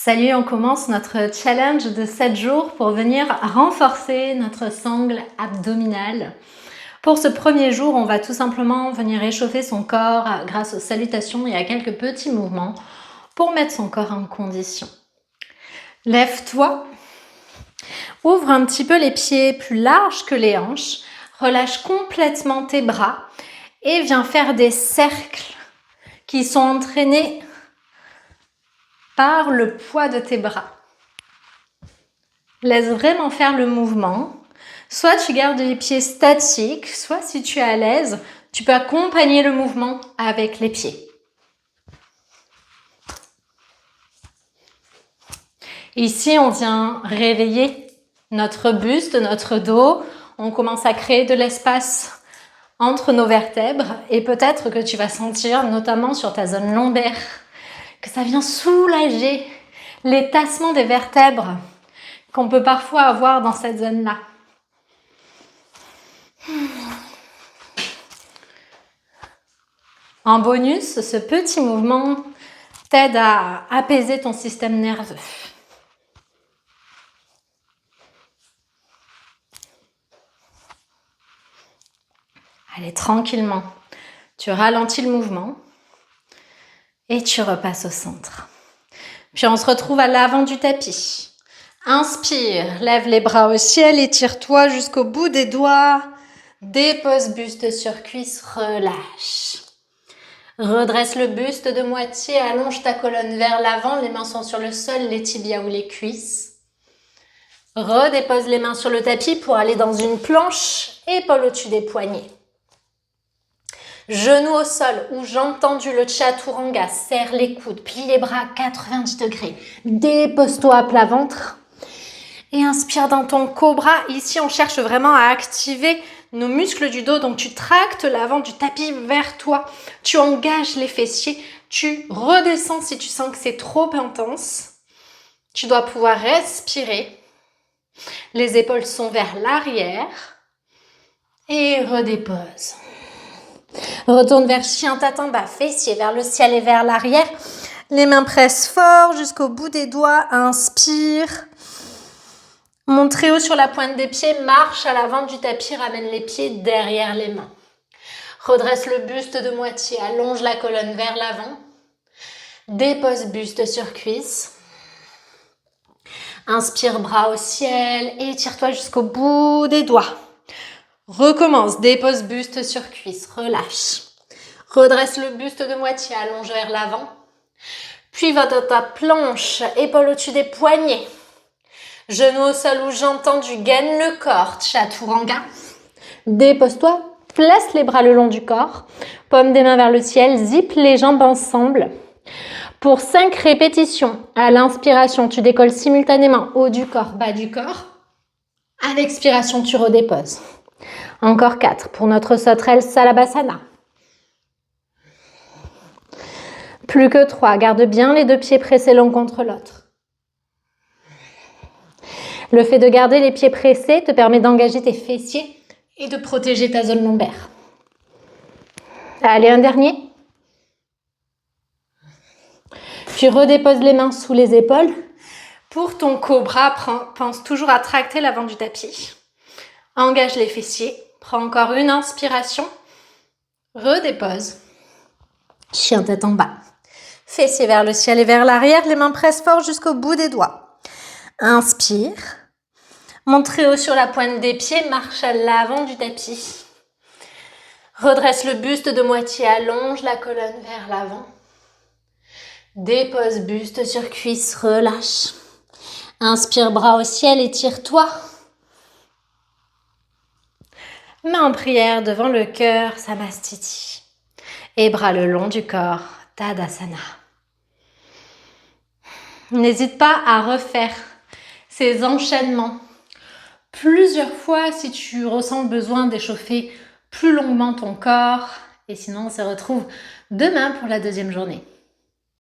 Salut, on commence notre challenge de 7 jours pour venir renforcer notre sangle abdominale. Pour ce premier jour, on va tout simplement venir réchauffer son corps grâce aux salutations et à quelques petits mouvements pour mettre son corps en condition. Lève-toi, ouvre un petit peu les pieds plus larges que les hanches, relâche complètement tes bras et viens faire des cercles qui sont entraînés par le poids de tes bras. Laisse vraiment faire le mouvement. Soit tu gardes les pieds statiques, soit si tu es à l'aise, tu peux accompagner le mouvement avec les pieds. Ici, on vient réveiller notre buste, notre dos. On commence à créer de l'espace entre nos vertèbres et peut-être que tu vas sentir, notamment sur ta zone lombaire, que ça vient soulager les tassements des vertèbres qu'on peut parfois avoir dans cette zone-là. En bonus, ce petit mouvement t'aide à apaiser ton système nerveux. Allez, tranquillement, tu ralentis le mouvement et tu repasses au centre. Puis on se retrouve à l'avant du tapis. Inspire, lève les bras au ciel, étire-toi jusqu'au bout des doigts. Dépose buste sur cuisse, relâche. Redresse le buste de moitié, allonge ta colonne vers l'avant, les mains sont sur le sol, les tibias ou les cuisses. Redépose les mains sur le tapis pour aller dans une planche, épaules au-dessus des poignets. Genoux au sol ou jambes tendues, le chaturanga, serre les coudes, plie les bras à 90 degrés. Dépose-toi à plat ventre. Et inspire dans ton cobra. Ici, on cherche vraiment à activer nos muscles du dos. Donc, tu tractes l'avant du tapis vers toi. Tu engages les fessiers. Tu redescends si tu sens que c'est trop intense. Tu dois pouvoir respirer. Les épaules sont vers l'arrière. Et redépose. Retourne vers chien tête en bas. Fessiers vers le ciel et vers l'arrière. Les mains pressent fort jusqu'au bout des doigts. Inspire. Monte très haut sur la pointe des pieds, marche à l'avant du tapis, ramène les pieds derrière les mains. Redresse le buste de moitié, allonge la colonne vers l'avant. Dépose buste sur cuisse. Inspire bras au ciel, étire-toi jusqu'au bout des doigts. Recommence, dépose buste sur cuisse, relâche. Redresse le buste de moitié, allonge vers l'avant. Puis va dans ta planche, épaules au-dessus des poignets. Genoux au sol ou jambes tendues, gaine le corps, chaturanga. Dépose-toi, place les bras le long du corps, paume des mains vers le ciel, zip les jambes ensemble. Pour 5 répétitions, à l'inspiration, tu décolles simultanément haut du corps, bas du corps. À l'expiration, tu redéposes. Encore 4 pour notre sauterelle Salabhasana. Plus que 3, garde bien les 2 pieds pressés l'un contre l'autre. Le fait de garder les pieds pressés te permet d'engager tes fessiers et de protéger ta zone lombaire. Allez, un dernier. Puis redépose les mains sous les épaules. Pour ton cobra, pense toujours à tracter l'avant du tapis. Engage les fessiers. Prends encore une inspiration. Redépose. Chien tête en bas. Fessiers vers le ciel et vers l'arrière. Les mains pressent fort jusqu'au bout des doigts. Inspire. Monte très haut sur la pointe des pieds, marche à l'avant du tapis. Redresse le buste de moitié, allonge la colonne vers l'avant. Dépose buste sur cuisse, relâche. Inspire bras au ciel, étire-toi. Main en prière devant le cœur, Samastiti. Et bras le long du corps, Tadasana. N'hésite pas à refaire ces enchaînements plusieurs fois si tu ressens le besoin d'échauffer plus longuement ton corps. Et sinon, on se retrouve demain pour la deuxième journée.